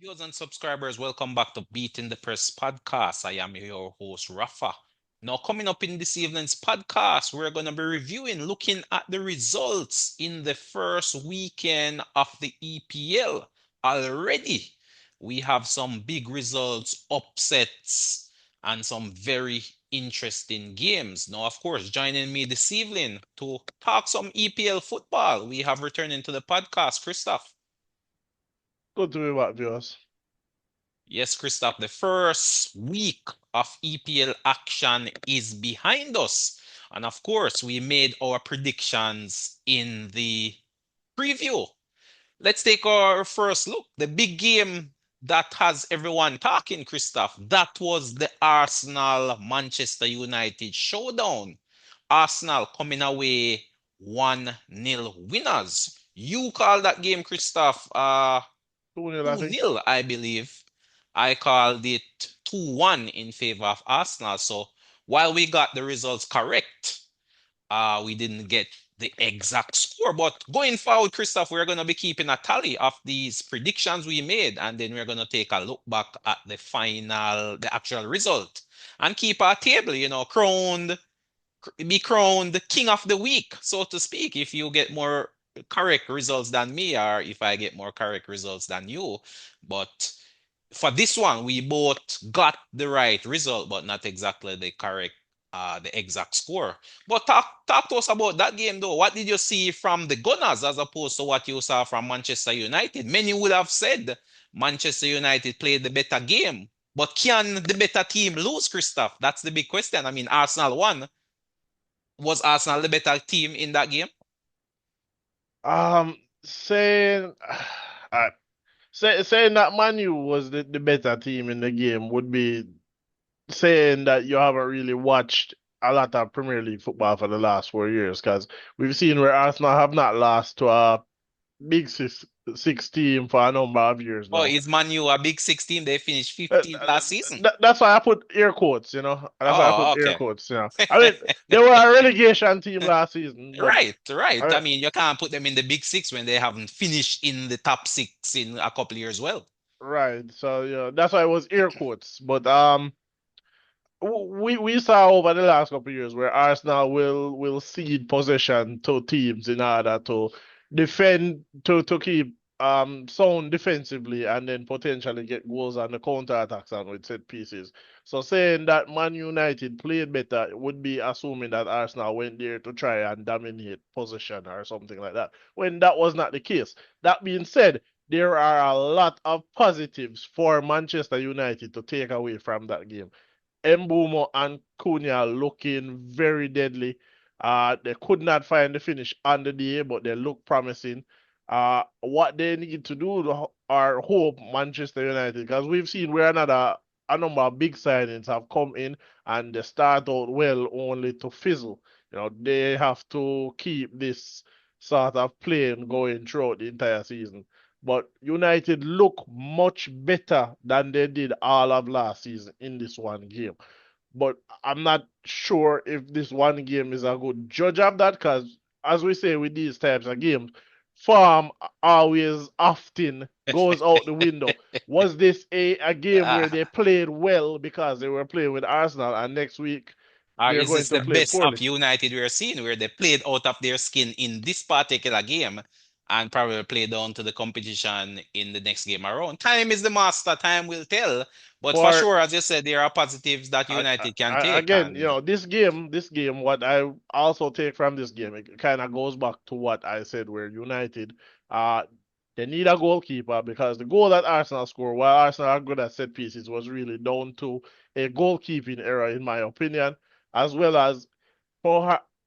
Viewers and subscribers, welcome back to Beating the Press podcast. I am your host, Rafa. Now, coming up in this evening's podcast, we're going to be looking at the results in the first weekend of the EPL. Already, we have some big results, upsets, and some very interesting games. Now, of course, joining me this evening to talk some EPL football, we have returning to the podcast, Christoph. Good to be back, viewers. Yes, Christoph, the first week of EPL action is behind us. And of course, we made our predictions in the preview. Let's take our first look. The big game that has everyone talking, Christoph, that was the Arsenal Manchester United showdown. Arsenal coming away 1-0 winners. You call that game, Christoph, 2-0, I think. 2-0, I believe. I called it 2-1 in favor of Arsenal. So while we got the results correct, we didn't get the exact score. But going forward, Christoph, we're going to be keeping a tally of these predictions we made, and then we're going to take a look back at the actual result, and keep our table, be crowned the king of the week, so to speak, if you get more correct results than me, or if I get more correct results than you. But for this one, we both got the right result, but not exactly the exact score. But talk to us about that game though. What did you see from the Gunners as opposed to what you saw from Manchester United? Many would have said Manchester United played the better game. But can the better team lose, Christoph? That's the big question. I mean, Arsenal won. Was Arsenal the better team in that game? Um, saying, uh, saying that Manu was the better team in the game would be saying that you haven't really watched a lot of Premier League football for the last 4 years, because we've seen where Arsenal have not lost to a big six team for a number of years Oh, now. is Man U a big 16? They finished 15th last season. That's why I put air quotes, you know. That's why I put Oh, air okay. quotes, you know. I mean, they were a relegation team last season, but Right, right. I I mean, mean, you can't put them in the big six when they haven't finished in the top six in a couple years. Well, right. So yeah, that's why it was air quotes. But we saw over the last couple of years where Arsenal will cede possession to teams in order to defend to keep sound defensively and then potentially get goals on the counter attacks and with set pieces. So saying that Man United played better would be assuming that Arsenal went there to try and dominate possession or something like that, when that was not the case. That being said, there are a lot of positives for Manchester United to take away from that game. Mbumo and Cunha looking very deadly. They could not find the finish on the day, but they look promising. What they need to do are hope Manchester United, because we've seen where a number of big signings have come in and they start out well only to fizzle. They have to keep this sort of playing going throughout the entire season. But United look much better than they did all of last season in this one game. But I'm not sure if this one game is a good judge of that, because, as we say with these types of games, form always often goes out the window. Was this a game where uh, they played well because they were playing with Arsenal, and next week or they're is going this to the play best of poorly? United we're seeing, where they played out of their skin in this particular game and probably play down to the competition in the next game around? Time is the master. Time will tell. But for For sure, as you said, there are positives that United can take, again, and this game, what I also take from this game, it kind of goes back to what I said, where United, uh, they need a goalkeeper, because the goal that Arsenal scored, while Arsenal are good at set pieces, was really down to a goalkeeping error, in my opinion, as well as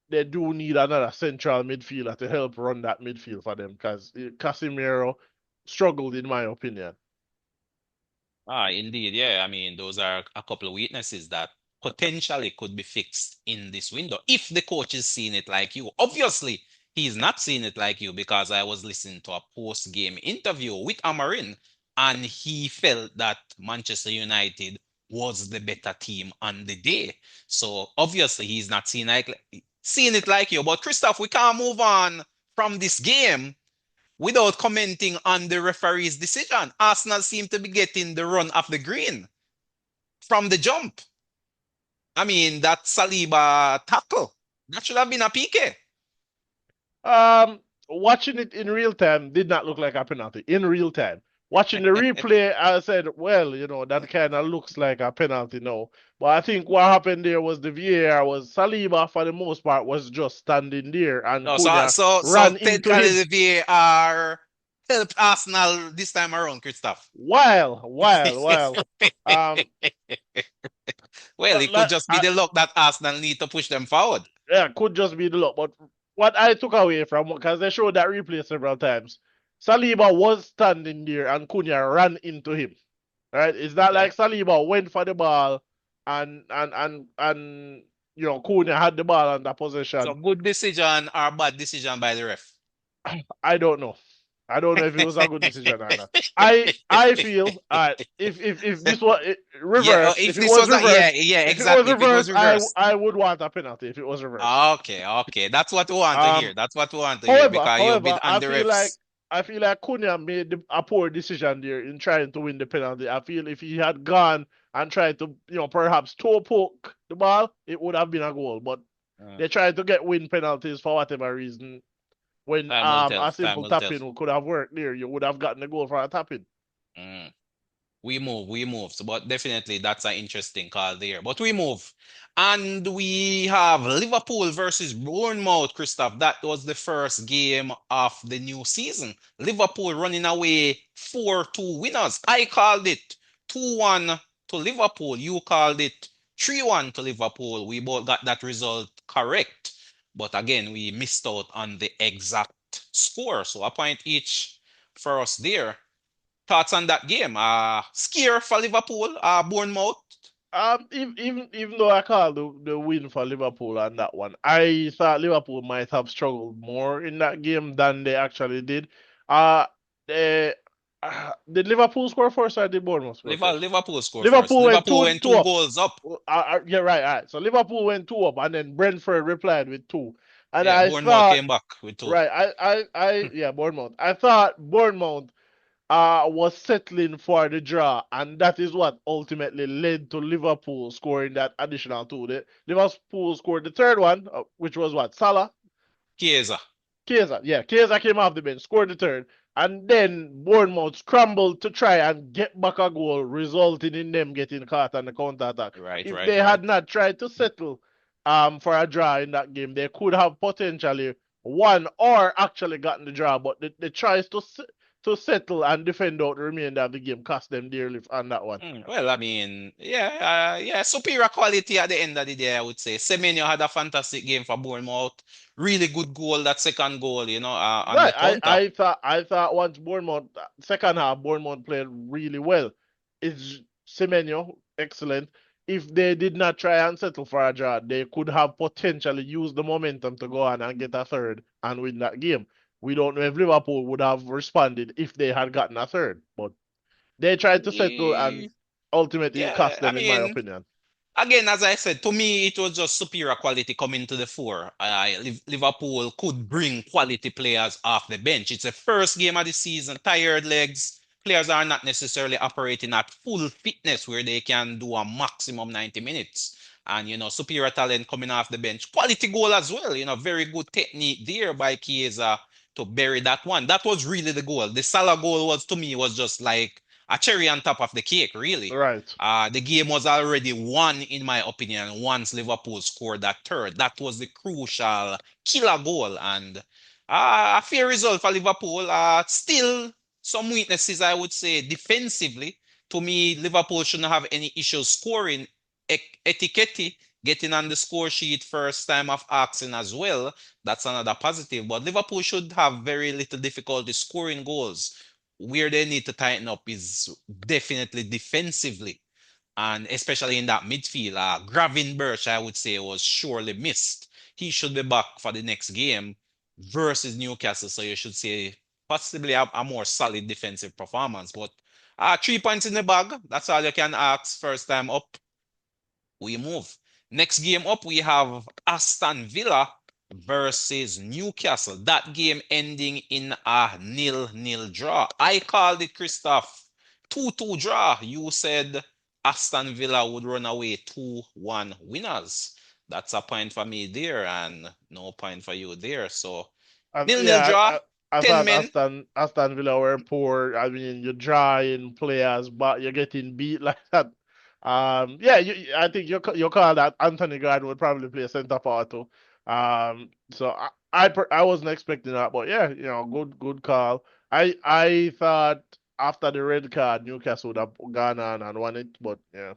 they do need another central midfielder to help run that midfield for them, because Casemiro struggled, in my opinion. indeed, yeah. I mean, those are a couple of weaknesses that potentially could be fixed in this window if the coach is seeing it like you. Obviously, he's not seeing it like you, because I was listening to a post-game interview with Amarin, and he felt that Manchester United was the better team on the day. So obviously, he's not seeing it like you. But Christoph, we can't move on from this game without commenting on the referee's decision. Arsenal seem to be getting the run of the green from the jump. I mean, that Saliba tackle, that should have been a PK. Um, Watching it in real time did not look like a penalty in real time. Watching the replay, I said, well, that kind of looks like a penalty now. But I think what happened there was the VAR was Saliba for the most part was just standing there and No, Cunha ran into technically him. the VAR helped Arsenal this time around, Christoph. While. Um, Well, but it could like, just be the luck that Arsenal need to push them forward. yeah, could just be the luck. But what I took away from because they showed that replay several times, Saliba was standing there and Cunha ran into him. Right? It's not Okay. like Saliba went for the ball and Cunha had the ball under So possession. good decision or bad decision by the ref. I don't know. I don't know if it was a good decision or not. I feel if this was Yeah, reverse, if this was a, yeah, yeah, if it was exactly. If it was reverse, reversed. I would want a penalty if it was reverse. Okay, okay. That's what we want to hear. Um, That's what we want to hear However, because you've been however, on the refs. I feel like Cunha made a poor decision there in trying to win the penalty. I feel if he had gone and tried to, perhaps toe poke the ball, it would have been a goal. But Uh, they tried to get win penalties for whatever reason. When Time will tell. a Time simple will tell. tapping could have worked there, you would have gotten the goal for a tapping. Mm. We move. So, but definitely that's an interesting call there. But we move. And we have Liverpool versus Bournemouth, Christoph. That was the first game of the new season. Liverpool running away 4-2 winners. I called it 2-1 to Liverpool. You called it 3-1 to Liverpool. We both got that result correct. But again, we missed out on the exact score. So a point each for us there. Thoughts on that game? Scare for Liverpool, Bournemouth. Even though I called the win for Liverpool on that one, I thought Liverpool might have struggled more in that game than they actually did. Uh, they, did Liverpool score first or did Bournemouth score first? Liverpool score first. Liverpool went Liverpool two went two two up. goals up. Yeah, right, right. So Liverpool went two up, and then Brentford replied with two. And Yeah, I Bournemouth thought, came back with two. right, yeah, Bournemouth. I thought Bournemouth was settling for the draw, and that is what ultimately led to Liverpool scoring that additional two. Liverpool scored the third one, which was what Salah, Chiesa. Chiesa came off the bench, scored the third, and then Bournemouth scrambled to try and get back a goal, resulting in them getting caught on the counter attack. Right, If right, they right. had not tried to settle for a draw in that game, they could have potentially won or actually gotten the draw. But the choice to settle and defend out the remainder of the game cost them dearly on that one. Well, I mean, yeah, yeah, superior quality at the end of the day, I would say. Semenyo had a fantastic game for Bournemouth. Really good goal, that second goal, on the Right. counter. I thought once Bournemouth second half Bournemouth played really well. It's Semenyo excellent. If they did not try and settle for a draw, they could have potentially used the momentum to go on and get a third and win that game. We don't know if Liverpool would have responded if they had gotten a third, but they tried to settle and ultimately it Yeah, cost I them, in my mean, opinion. again, as I said, to me, it was just superior quality coming to the fore. Liverpool could bring quality players off the bench. It's the first game of the season, tired legs. Players are not necessarily operating at full fitness where they can do a maximum 90 minutes. And, superior talent coming off the bench. Quality goal as well. Very good technique there by Chiesa to bury that one. That was really the goal. The Salah goal was, to me, was just like a cherry on top of the cake, really. Right. The game was already won, in my opinion, once Liverpool scored that third. That was the crucial killer goal. And a fair result for Liverpool. Still some weaknesses, I would say, defensively. To me, Liverpool shouldn't have any issues scoring. Etiquette getting on the score sheet first time of asking as well. That's another positive. But Liverpool should have very little difficulty scoring goals. Where they need to tighten up is definitely defensively, and especially in that midfield. Birch, I would say, was surely missed. He should be back for the next game versus Newcastle, so you should say possibly a more solid defensive performance. But 3 points in the bag, that's all you can ask first time up. We move. Next game up, we have Aston Villa versus Newcastle. That game ending in a 0-0 draw. I called it, Christoph, 2-2 draw. You said Aston Villa would run away 2-1 winners. That's a point for me there and no point for you there. So And 0-0 yeah, draw, I 10 thought men. Aston Villa were poor. I mean, you're drawing players, but you're getting beat like that. Yeah, I think you call that Anthony Gordon would probably play centre forward too. So I wasn't expecting that, but yeah, good call. I thought after the red card, Newcastle would have gone on and won it, but yeah,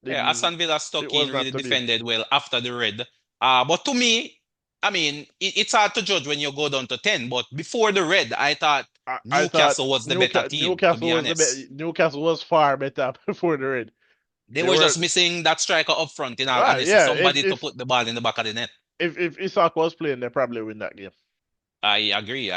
Yeah, didn't. Aston Villa It stuck in, was not really to be. defended well after the red. But to me, I mean, it's hard to judge when you go down to 10. But before the red, I thought I thought Newcastle was the better team, to be honest. Newcastle was far better before the red. They They were were just missing that striker up front, in all right. honesty. Yeah, Somebody to put the ball in the back of the net. if Isak was playing, they probably win that game. I agree,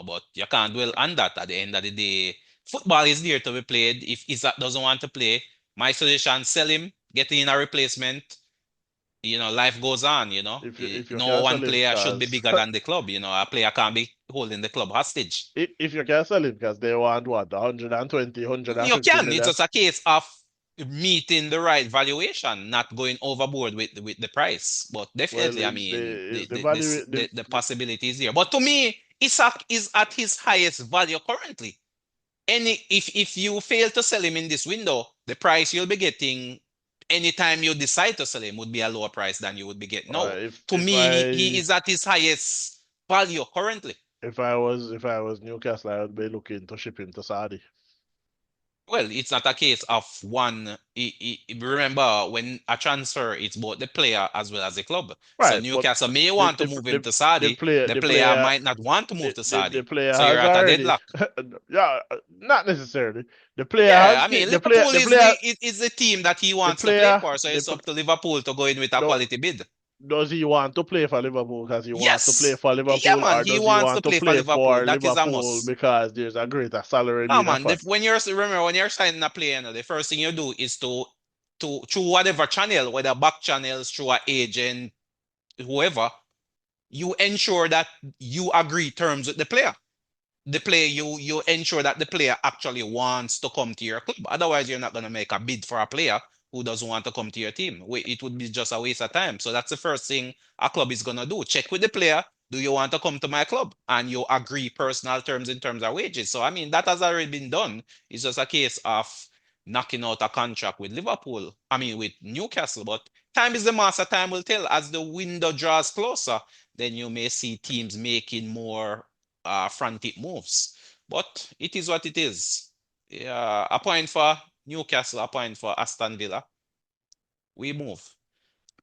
but you can't dwell on that at the end of the day. Football is there to be played. If Isaac doesn't want to play, my suggestion, sell him, get in a replacement. Life goes on. If you No can one sell him, player should be cause bigger than the club. A player can't be holding the club hostage. if you can sell him, cause they want what 120, You 150 can. It's million. just a case of meeting the right valuation, not going overboard with the price. But Well, definitely, I it's mean, the the value the possibility is here. But to me, Isak is at his highest value currently. If you fail to sell him in this window, the price you'll be getting anytime you decide to sell him would be a lower price than you would be getting now. To if me, he is at his highest value currently. if I was Newcastle, I would be looking to ship him to Saudi. Well, it's not a case of one. Remember, when a transfer, it's both the player as well as the club. So Right, but Newcastle may want to move him to the Saudi. player The the player player might not want to move to the Saudi. player So you're has at a already deadlock. yeah, not necessarily. The player Yeah, has I mean, the Liverpool is player the team that he wants to play for. So it's up to Liverpool to go in with a no, quality bid. does he want to play for Liverpool because he wants to play Yes. for Yeah, Liverpool, man. or He does he wants to want to play for play Liverpool. for That is a Liverpool must. because there's a greater salary No, being man. offered? When you're signing a player, the first thing you do is to through whatever channel, whether back channels, through an agent, whoever, you ensure that you agree terms with the player. You ensure that the player actually wants to come to your club. Otherwise, you're not going to make a bid for a player who doesn't want to come to your team. It would be just a waste of time. So that's the first thing a club is going to do. Check with the player. Do you want to come to my club? And you agree personal terms in terms of wages. So I mean that has already been done. It's just a case of knocking out a contract with Liverpool. I mean with Newcastle. But time is the master. Time will tell. As the window draws closer, then you may see teams making more frantic moves. But it is what it is. Yeah, a point for Newcastle, a point for Aston Villa. We move.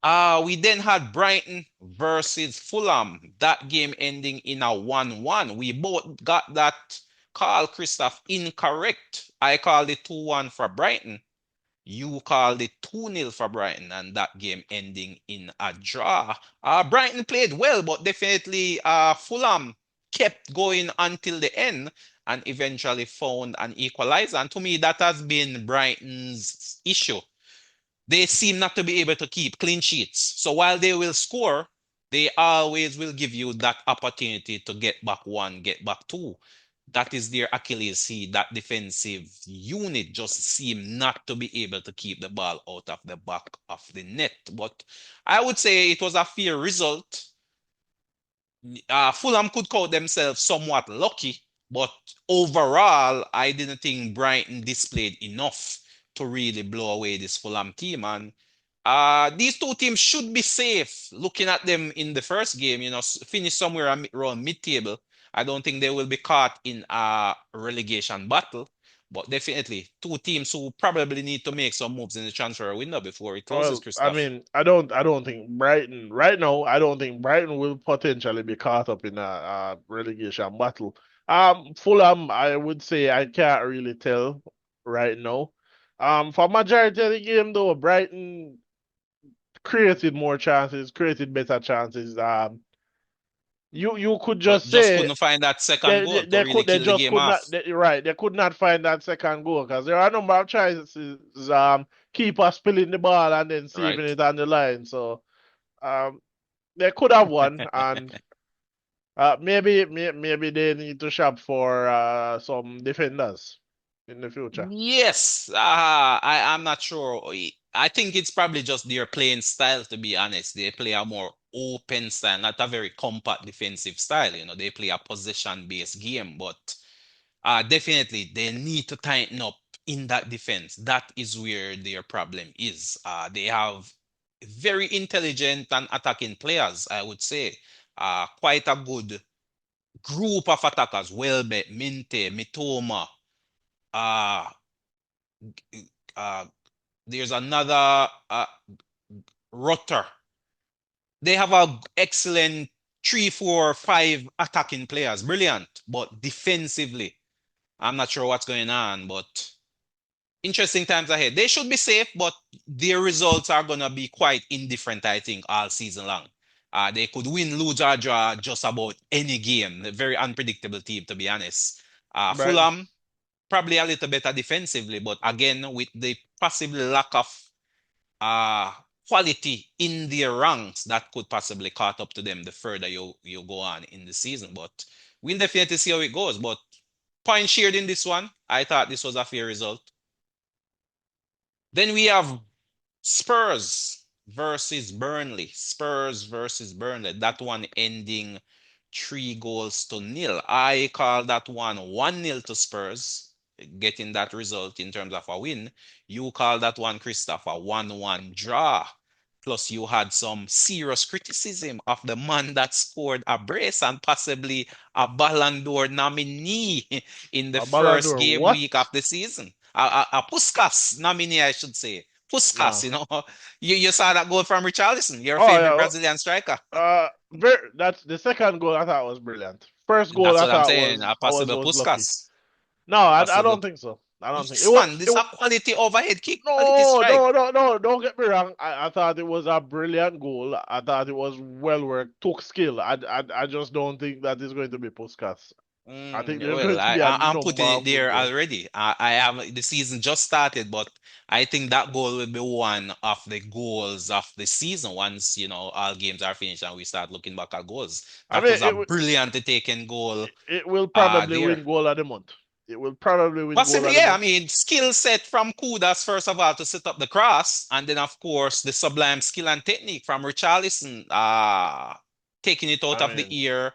We then had Brighton versus Fulham. That game ending in a 1-1. We both got that call, Christoph, incorrect. I called it 2-1 for Brighton. You called it 2-0 for Brighton, and that game ending in a draw. Brighton played well, but definitely Fulham kept going until the end and eventually found an equalizer. And to me, that has been Brighton's issue. They seem not to be able to keep clean sheets. So while they will score, they always will give you that opportunity to get back one, get back two. That is their Achilles heel. That defensive unit just seem not to be able to keep the ball out of the back of the net. But I would say it was a fair result. Fulham could call themselves somewhat lucky, but overall, I didn't think Brighton displayed enough to really blow away this Fulham team. And these two teams should be safe. Looking at them in the first game, finish somewhere around mid-table. I don't think they will be caught in a relegation battle. But definitely, two teams who probably need to make some moves in the transfer window before it closes, Well, I Christoph. mean, I don't think Brighton right now. I don't think Brighton will potentially be caught up in a relegation battle. Fulham, I would say I can't really tell right now. For majority of the game though, Brighton created more chances, created better chances. You could But just just say couldn't find that second goal to really they kill the just game could not. off. Right, they could not find that second goal because there are a number of chances. Keeper spilling the ball and then saving Right. it on the line. So um, they could have won, and maybe they need to shop for some defenders in the future. Yes, I'm not sure. I think it's probably just their playing style, to be honest. They play a more open style, not a very compact defensive style. They play a possession-based game, but definitely they need to tighten up in that defense. That is where their problem is. They have very intelligent and attacking players, I would say. Quite a good group of attackers. Welbeck, Minte, Mitoma. Uh, uh, there's another Rutter. They have a excellent 3, 4, 5 attacking players. Brilliant. But defensively, I'm not sure what's going on, but interesting times ahead. They should be safe, but their results are going to be quite indifferent, I think, all season long. They could win, lose, or draw just about any game. A very unpredictable team, to be honest. Right. Fulham, probably a little better defensively, but again, with the possible lack of uh, quality in their ranks, that could possibly caught up to them the further you go on in the season. But we'll definitely see how it goes. But point shared in this one, I thought this was a fair result. Then we have Spurs versus Burnley. Spurs versus Burnley. That one ending 3 goals to nil. I call that one 1-0 to Spurs, getting that result in terms of a win. You call that one, Christopher, 1-1 draw. Plus, you had some serious criticism of the man that scored a brace and possibly a Ballon d'Or nominee in the A Ballon first d'Or, game what? week of the season. A Puskas nominee, I should say. Puskas, No. you saw that goal from Richarlison, your Oh favorite yeah. Brazilian striker. That's the second goal I thought was brilliant. First goal That's I what I'm thought saying. A was possible was lucky. Puskas. No, I Possible. don't think so. I don't think Yes, man. it This was a quality overhead kick, quality no, strike. no, no, no, don't get me wrong. I thought it was a brilliant goal. I thought it was well worked, took skill. I just don't think that is going to be Puskas. I think there's Well, going to be a I'm number putting it of good there goals. already. I have the season just started, but I think that goal will be one of the goals of the season once, all games are finished and we start looking back at goals. I That mean, was a brilliantly taken goal it will probably there. win goal of the month. It will probably win goal Possibly, of the yeah. I month. mean, skill set from Kudas, first of all, to set up the cross, and then, of course, the sublime skill and technique from Richarlison, taking it out I of the mean, ear,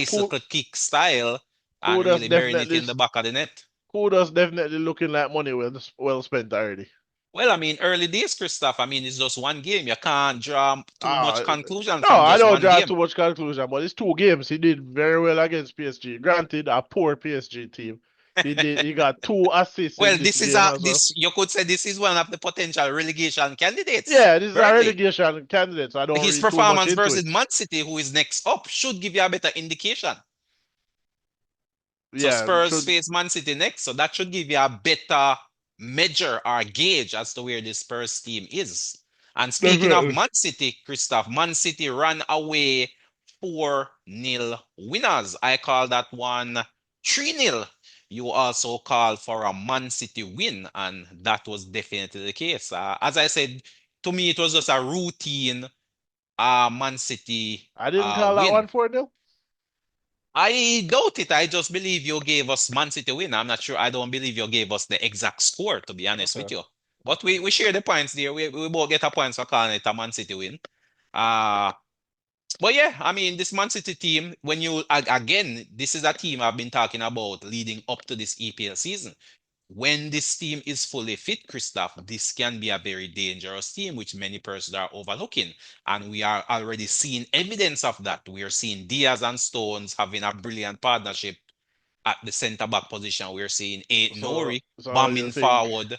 Ku- bicycle kick style, and Kudos really burying it definitely, in the back of the net. Kudos definitely looking like money well spent already. Well, I mean, early days, Christoph, I mean, it's just one game. You can't draw too much Ah, conclusion no, from I just don't one draw game. too much conclusion, but it's 2 games. He did very well against PSG. Granted, a poor PSG team. He got 2 assists in Well, this game as well. you could say this is one of the potential relegation candidates. Yeah, this is a Burnley. relegation candidate, so I don't His read too much performance into versus it. Man City, who is next up, should give you a better indication. So Yeah, Spurs should face Man City next, so that should give you a better measure or gauge as to where the Spurs team is. And speaking of definitely. Man City, Christoph, Man City ran away 4-0 winners. I call that one 3-0. You also called for a Man City win, and that was definitely the case. As I said, to me, it was just a routine Man City I didn't call that win. one 4-0. I doubt it. I just believe you gave us Man City win. I'm not sure. I don't believe you gave us the exact score, to be honest with Okay, you. But okay. we share the points there. We both get a points for calling it a Man City win. Uh, but yeah, I mean, this Man City team, again, this is a team I've been talking about leading up to this EPL season. When this team is fully fit, Christoph, this can be a very dangerous team, which many persons are overlooking. And we are already seeing evidence of that. We are seeing Diaz and Stones having a brilliant partnership at the centre back position. We're seeing Eight So Nori so bombing forward,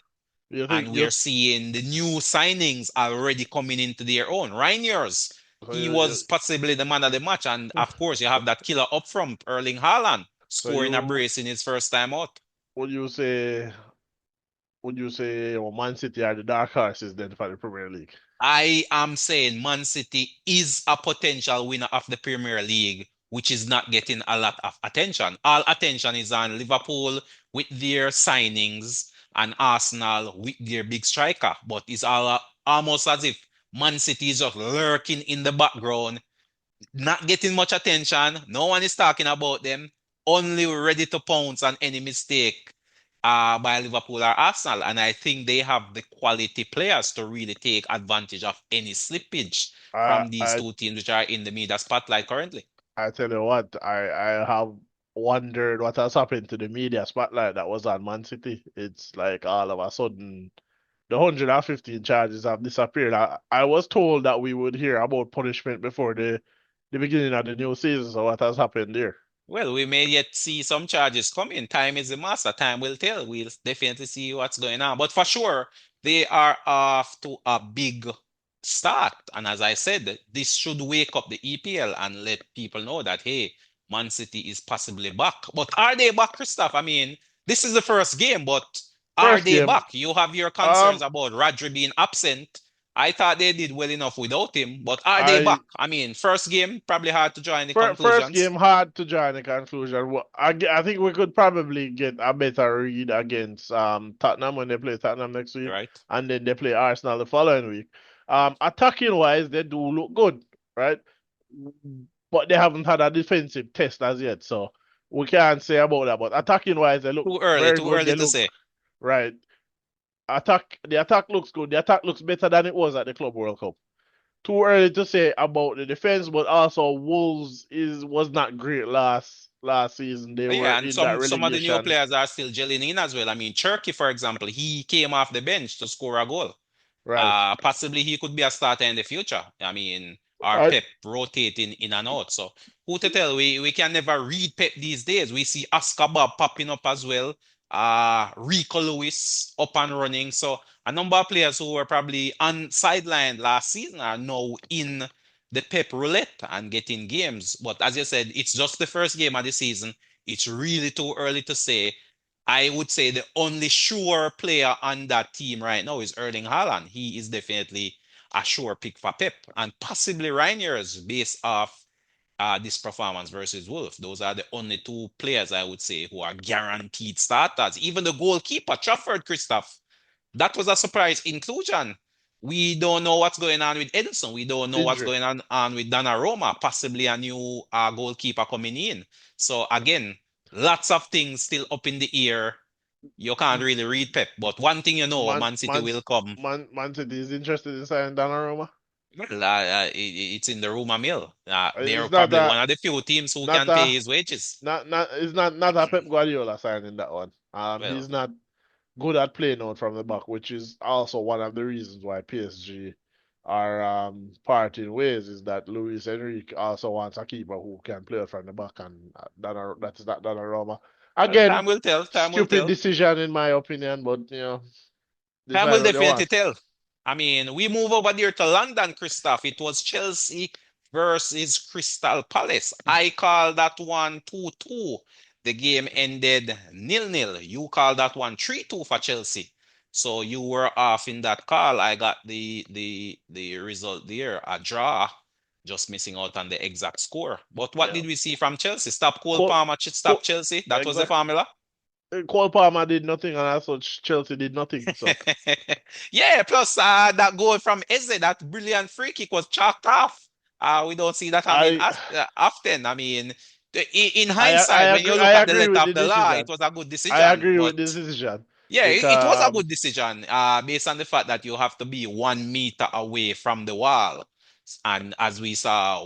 you think and you we're seeing the new signings already coming into their own. Reiners, so he was possibly the man of the match. And of course, you have that killer up front, Erling Haaland, so scoring a you brace in his first time out. would you say Man City are the dark horses then for the Premier League? I am saying Man City is a potential winner of the Premier League, which is not getting a lot of attention. All attention is on Liverpool with their signings and Arsenal with their big striker. But it's almost as if Man City is just lurking in the background, not getting much attention. No one is talking about them. Only ready to pounce on any mistake by Liverpool or Arsenal. And I think they have the quality players to really take advantage of any slippage I from these I two teams which are in the media spotlight currently. I tell you what, I have wondered what has happened to the media spotlight that was on Man City. It's like all of a sudden the 115 charges have disappeared. I was told that we would hear about punishment before the beginning of the new season. So what has happened there? Well, we may yet see some charges coming. Time is the master. Time will tell. We'll definitely see what's going on. But for sure, they are off to a big start. And as I said, this should wake up the EPL and let people know that, hey, Man City is possibly back. But are they back, Christoph? I mean, this is the first game, but are First they game, back? You have your concerns um, about Rodri being absent. I thought they did well enough without him, but are they back? I I mean, first game, probably hard to draw any first game conclusions. hard to draw any conclusion. I think we could probably get a better read against Tottenham when they play Tottenham next week, Right? and then they play Arsenal the following week. Attacking wise, they do look good, right? But they haven't had a defensive test as yet, so we can't say about that. But attacking wise, they look very Too good. early They to look say. right. The attack looks good. The attack looks better than it was at the Club World Cup. Too early to say about the defense, but also Wolves is was not great last season. They But were yeah, and in that some of the new relegation. players are still gelling in as well. I mean, Cherky, for example, he came off the bench to score a goal. Right. Possibly he could be a starter in the future. I mean, our I Pep rotating in and out. So who to tell? We can never read Pep these days. We see Oscar Bob popping up as well. Rico Lewis up and running. So a number of players who were probably on sideline last season are now in the Pep roulette and getting games. But as you said, it's just the first game of the season. It's really too early to say. I would say the only sure player on that team right now is Erling Haaland. He is definitely a sure pick for Pep and possibly Reinier's based off this performance versus Wolves. Those are the only two players I would say who are guaranteed starters. Even the goalkeeper, Trafford Christoph, that was a surprise inclusion. We don't know what's going on with Edison. We don't know what's injury. going on with Donnarumma, possibly a new goalkeeper coming in. So again, lots of things still up in the air. You can't really read Pep, but one thing you know, Man Man City Man will come. Man City is interested in signing Donnarumma. Well, it's in the rumor mill. They're It's not probably a one of the few teams who not can pay a his wages. not it's not a Pep Guardiola signing that one. Well, He's not good at playing out from the back, which is also one of the reasons why PSG are parting ways. Is that Luis Enrique also wants a keeper who can play out from the back, and that's not Donnarumma. time Again, will tell. Time will stupid tell. decision in my opinion, but Time decide will what they definitely want. tell. I mean, we move over there to London, Christoph. It was Chelsea versus Crystal Palace. I call that one 2-2. The game ended 0-0. You call that one 3-2 for Chelsea. So you were off in that call. I got the result there, a draw, just missing out on the exact score. But what Yeah, did we see from Chelsea? Stop Cole Cole, Palmer, stop Cole, Chelsea. That was the exact. formula. Cole Palmer did nothing, and as such, Chelsea did nothing. So Yeah, plus that goal from Eze, that brilliant free kick was chalked off. We don't see that happening I often. I mean, in hindsight, when you I look at the agree letter with of the the law, it decision. was a good I decision. agree But with this decision yeah, it was a because good decision based on the fact that you have to be 1 meter away from the wall. And as we saw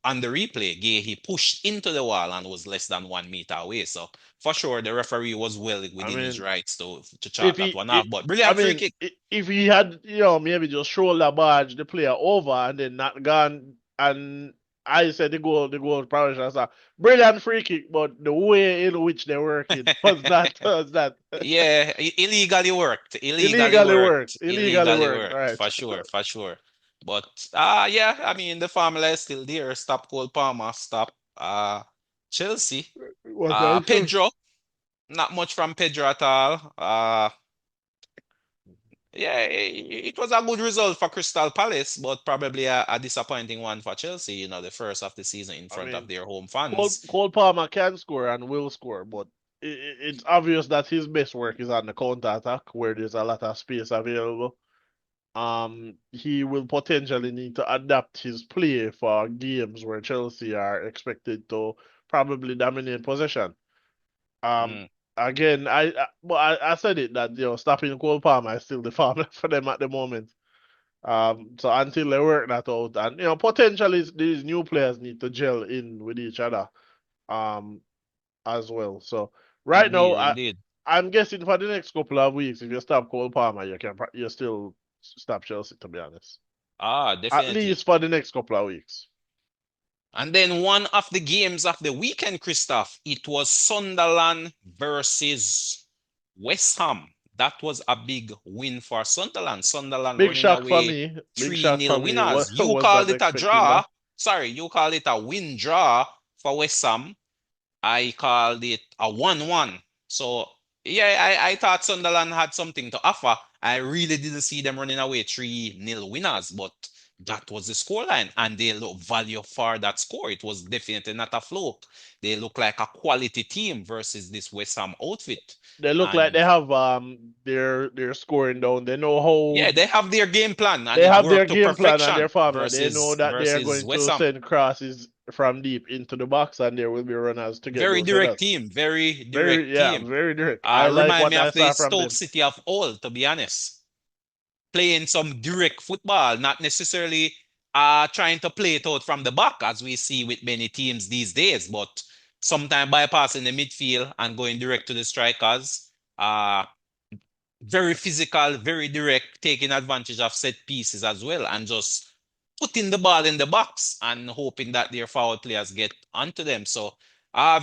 on the replay, Gay, he pushed into the wall and was less than 1 meter away. So for sure, the referee was well I within his mean, rights to if chalk that he, one it, off. But I brilliant free mean, kick. if he had, maybe just shoulder barge the player over and then not gone, and I said the goal probably was a brilliant free kick, but the way in which they work it was that Yeah, illegally worked. Illegally worked. illegally Illegally worked, worked. right? For sure, for sure. But yeah, I mean the formula is still there. Stop Cole Palmer, stop Chelsea. What I say? Pedro, not much from Pedro at all. Yeah, it was a good result for Crystal Palace, but probably a disappointing one for Chelsea, the first of the season in I front of mean, their home fans. Cole Palmer can score and will score, but it's obvious that his best work is on the counter attack where there's a lot of space available. he will potentially need to adapt his play for games where Chelsea are expected to probably dominate possession. Um, Mm, Again, I said it that stopping Cole Palmer is still the formula for them at the moment. So until they work that out, and potentially these new players need to gel in with each other. Um, as well. So right now, indeed, indeed. I'm guessing for the next couple of weeks, if you stop Cole Palmer, you still stop Chelsea. To be honest, Ah, at definitely. least for the next couple of weeks. And then one of the games of the weekend, Christoph, it was Sunderland versus West Ham. That was a big win for Sunderland. Sunderland Big running shock for away me. Big 3 shock for nil me. What winners. You was called not it a expecting draw. that. Sorry, you called it a win draw for West Ham. I called it a 1-1. So, yeah, I thought Sunderland had something to offer. I really didn't see them running away 3-0 winners, but that was the scoreline. And they look value for that score. It was definitely not a fluke. They look like a quality team versus this West Ham outfit. They look like they And have their scoring down. They know how yeah, they have their game plan and they it have their worked to game plan and their perfection formula. They know versus that they are versus going West to Ham. send crosses from deep into the box, and there will be runners to get Very those direct headers. team, very Very, direct yeah, team. very direct. I like Remind what me I of the saw from Stoke them. City of old, to be honest. Playing some direct football, not necessarily trying to play it out from the back, as we see with many teams these days, but sometimes bypassing the midfield and going direct to the strikers. Very physical, very direct, taking advantage of set pieces as well, and just putting the ball in the box and hoping that their forward players get onto them. So,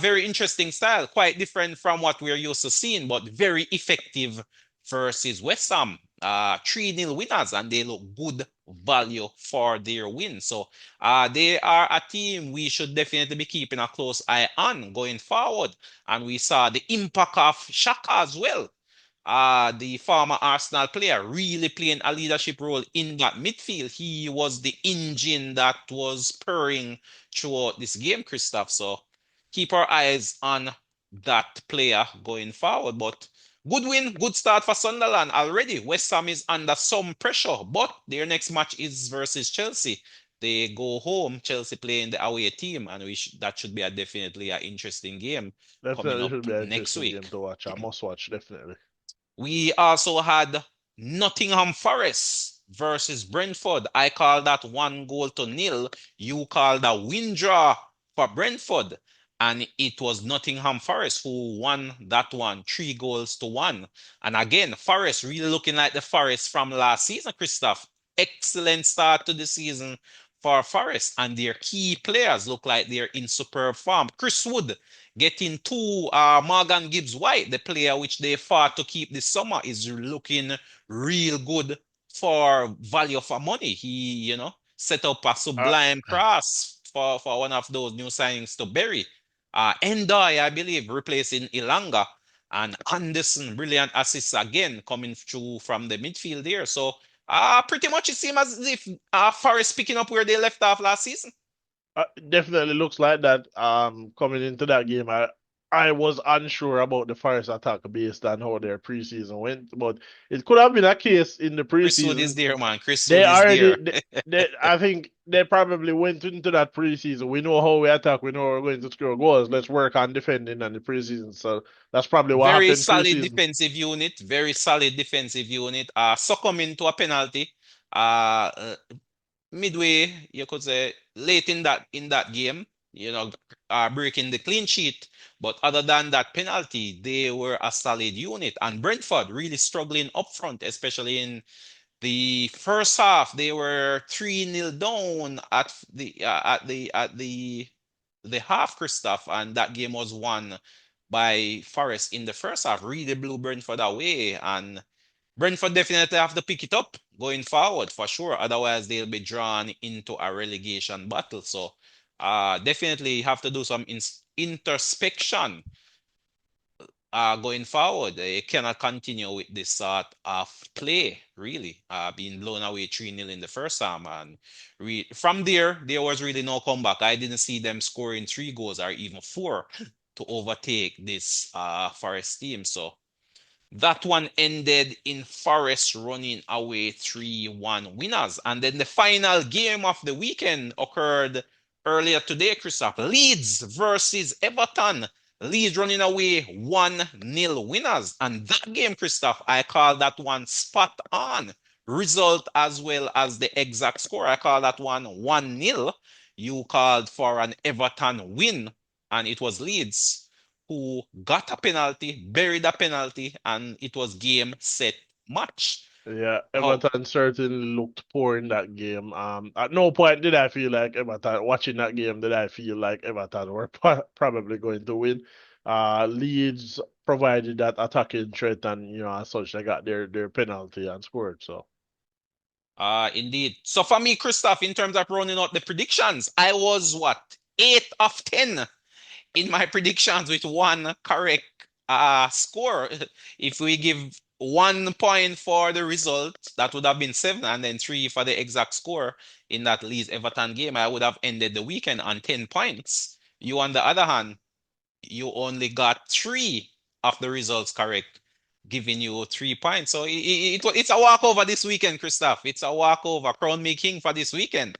very interesting style, quite different from what we're used to seeing, but very effective versus West Ham. 3-0 winners, and they look good value for their win. So, they are a team we should definitely be keeping a close eye on going forward. And we saw the impact of Shaka as well, the former Arsenal player, really playing a leadership role in that midfield. He was the engine that was purring throughout this game, Christoph. So keep our eyes on that player going forward. But good win, good start for Sunderland already. West Ham is under some pressure, but their next match is versus Chelsea. They go home, Chelsea playing the away team, and that should be a definitely an interesting game coming Definitely up should be an next interesting week. game to watch. I must watch, definitely. We also had Nottingham Forest versus Brentford. I call that 1-0. You call that win draw for Brentford. And it was Nottingham Forest who won that one, 3-1. And again, Forest really looking like the Forest from last season, Christoph. Excellent start to the season for Forest. And their key players look like they're in superb form. Chris Wood getting two, Morgan Gibbs White, the player which they fought to keep this summer, is looking real good for value for money. He, set up a Uh, sublime cross for one of those new signings to Berry. Endoy, I believe, replacing Ilanga. And Anderson, brilliant assists again coming through from the midfield there. So pretty much it seems as if Forest picking up where they left off last season. Definitely looks like that. Coming into that game, I was unsure about the Forest attack based on how their preseason went, but it could have been a case in the Chris Wood is preseason. there, man. Chris They Wood is already, there. I think they probably went into that preseason. We know how we attack. We know we're going to score goals. Let's work on defending in the preseason. So that's probably what Very happened solid preseason. defensive unit. Very solid defensive unit. Succumbing to a penalty. Midway, you could say, late in that game. You know, breaking the clean sheet. But other than that penalty, they were a solid unit. And Brentford really struggling up front, especially in the first half. They were 3-0 down at the half, Christoph, and that game was won by Forest in the first half. Really blew Brentford away, and Brentford definitely have to pick it up going forward for sure. Otherwise, they'll be drawn into a relegation battle. So, definitely have to do some introspection going forward. They cannot continue with this sort of play, really. Being blown away 3-0 in the first time. And from there was really no comeback. I didn't see them scoring 3 goals or even 4 to overtake this Forest team. So That one ended in Forest running away 3-1 winners. And then the final game of the weekend occurred earlier today, Christoph. Leeds versus Everton. Leeds running away 1-0 winners. And that game, Christoph, I call that one spot on. Result as well as the exact score. I call that one 1-0. You called for an Everton win, and it was Leeds who got a penalty, buried a penalty, and it was game, set, match. Yeah, How Everton certainly looked poor in that game. At no point did I feel like Everton, watching that game, did I feel like Everton were probably going to win. Leeds provided that attacking threat, and as such, they got their penalty and scored. So, indeed. So for me, Christoph, in terms of rounding out the predictions, I was what? 8 of 10 in my predictions with one correct score. If we give 1 point for the result, that would have been seven, and then three for the exact score in that Leeds Everton game. I would have ended the weekend on 10 points. You, on the other hand, you only got three of the results correct, giving you 3 points. So it's a walkover this weekend, Christoph. It's a walkover. Crown me king for this weekend.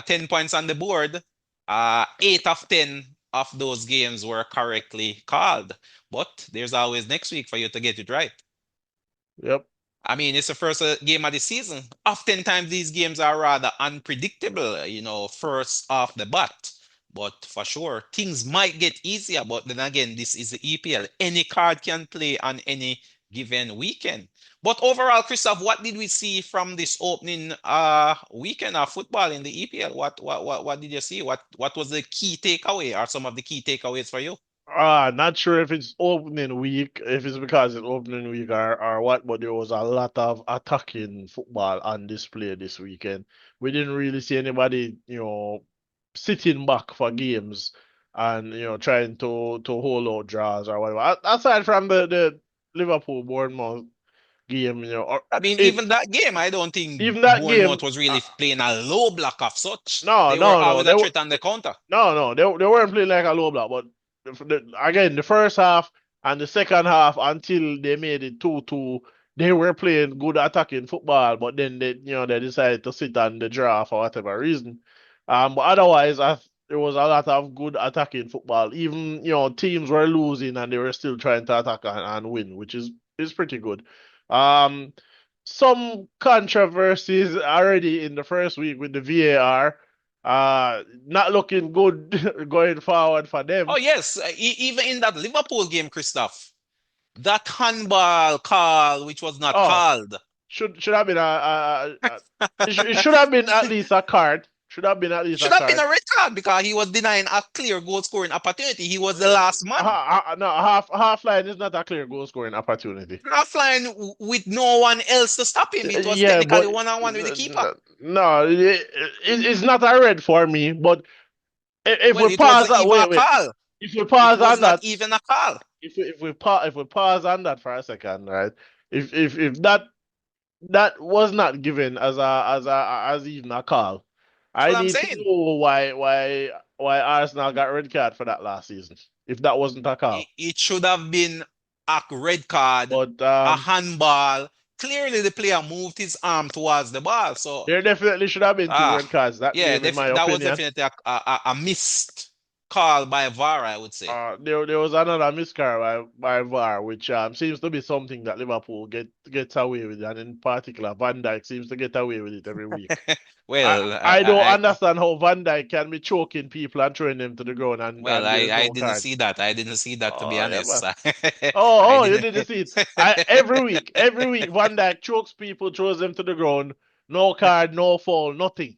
10 points on the board. 8 of 10 of those games were correctly called. But there's always next week for you to get it right. yep. I mean, it's the first game of the season. Oftentimes, these games are rather unpredictable, first off the bat. But for sure, things might get easier. But then again, this is the EPL. Any card can play on any given weekend. But overall, Christoph, what did we see from this opening weekend of football in the EPL? What did you see? What was the key takeaway or some of the key takeaways for you? Not sure if it's opening week, if it's because it's opening week or what, but there was a lot of attacking football on display this weekend. We didn't really see anybody, sitting back for games and, trying to hold out draws or whatever. Aside from the Liverpool Bournemouth game, or I mean, it even that game, I don't think even that Bournemouth game, was really playing a low block of such. no, They were no, no, always a threat on the counter. no, they weren't playing like a low block, but again, the first half and the second half until they made it 2-2, they were playing good attacking football, but then they decided to sit on the draw for whatever reason. But otherwise, there was a lot of good attacking football. Even teams were losing and they were still trying to attack and win, which is pretty good. Um, some controversies already in the first week with the VAR. Not looking good going forward for Oh, them. yes. Even in that Liverpool game, Christoph, that handball call, which was not Oh, called, should have been it should have been at least a card. Should have been at least a should have been card. a red card because he was denying a clear goal scoring opportunity. He was the last man. No, half line is not a clear goal scoring opportunity. Offline with no one else to stop him. It was Yeah, technically but one on one with the keeper. no, it's not a red for me. But if Well, we it pause wasn't that, even a wait, call. if we It pause was on not that, even a call. if we pause on that for a second, right? If that was not given as even a call. That's I what I'm need to saying. know why Arsenal got red card for that last season. If that wasn't a call. It should have been a red card, But a handball. Clearly, the player moved his arm towards the ball. So, there definitely should have been two ah, red cards that yeah, game, in my that was opinion. definitely a missed call by VAR, I would say. There was another miscarry by VAR, which seems to be something that Liverpool gets away with, and in particular Van Dijk seems to get away with it every week. I Well, I don't understand how Van Dijk can be choking people and throwing them to the ground and there's I no didn't card. see that. I didn't see that, to be Oh yeah, honest. man. I You didn't. didn't see it. Every week, Van Dijk chokes people, throws them to the ground. No card, no foul, nothing.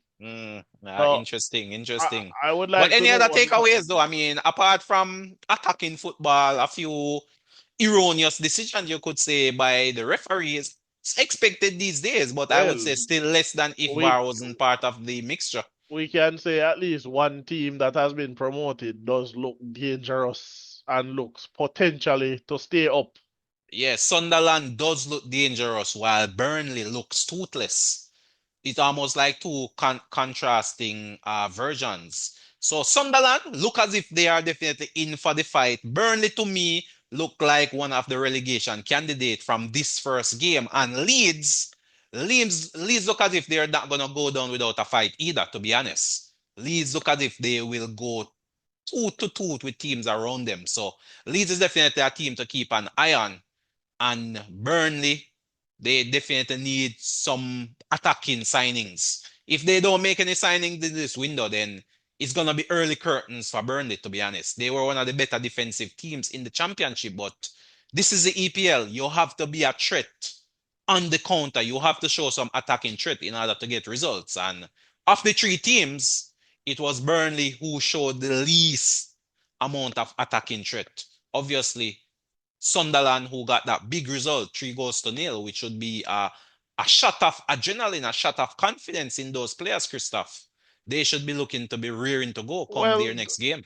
So Interesting, I interesting. I would But like to any know other what is takeaways, happening though? there. I mean, apart from attacking football, a few erroneous decisions you could say by the referees. It's expected these days, but I would Well, say still less than if we VAR wasn't part of the mixture. we can say at least one team that has been promoted does look dangerous and looks potentially to stay up. Yes, Sunderland does look dangerous while Burnley looks toothless. It's almost like two contrasting versions. So Sunderland look as if they are definitely in for the fight. Burnley, to me, look like one of the relegation candidate from this first game. And Leeds look as if they're not gonna go down without a fight either, to be honest. Leeds look as if they will go tooth to tooth with teams around them. So Leeds is definitely a team to keep an eye on. And Burnley, they definitely need some attacking signings. If they don't make any signings in this window, then it's gonna be early curtains for Burnley, to be honest. They were one of the better defensive teams in the championship, but this is the EPL. You have to be a threat on the counter. You have to show some attacking threat in order to get results. And of the three teams, it was Burnley who showed the least amount of attacking threat. Obviously, Sunderland, who got that big result, 3 goals to nil, which should be a shot of adrenaline, a shot of confidence in those players, Christoph. They should be looking to be rearing to go come their Well, next game.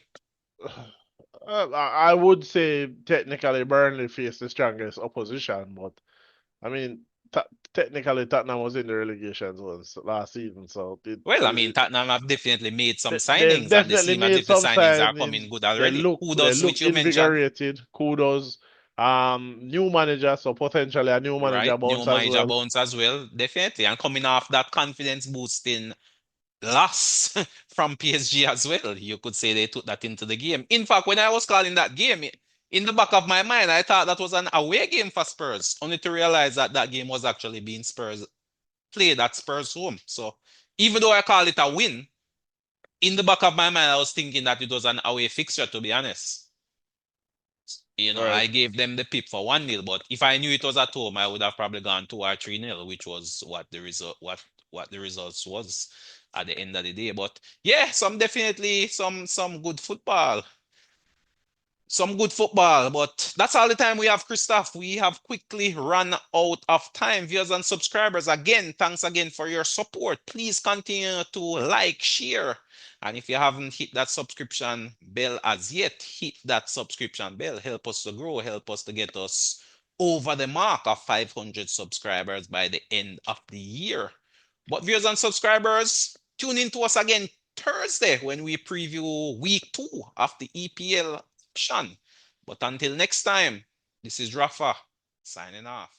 I would say technically Burnley faced the strongest opposition, but I mean, t technically Tottenham was in the relegation zone last season, so Well, I mean, Tottenham have definitely made some they've signings, and they definitely seem as made if the some signings are coming signings. good They already. look Who they does, look which you mentioned, invigorated. Kudos. New manager, so potentially a new right? manager New bounce as manager well. bounce as well, definitely. And coming off that confidence boosting loss from PSG as well. You could say they took that into the game. In fact, when I was calling that game, in the back of my mind, I thought that was an away game for Spurs, only to realize that that game was actually being Spurs played at Spurs home. So even though I call it a win, in the back of my mind, I was thinking that it was an away fixture, to be honest. I Right. gave them the pip for 1-0, but if I knew it was at home, I would have probably gone 2 or 3-0, which was what the results was at the end of the day. But yeah, some good football. Some good football, but that's all the time we have, Christoph. We have quickly run out of time. Viewers and subscribers, again, thanks again for your support. Please continue to like, share, and if you haven't hit that subscription bell as yet, hit that subscription bell. Help us to grow, help us to get us over the mark of 500 subscribers by the end of the year. But viewers and subscribers, tune in to us again Thursday when we preview week 2 of the EPL. But until next time, this is Rafa signing off.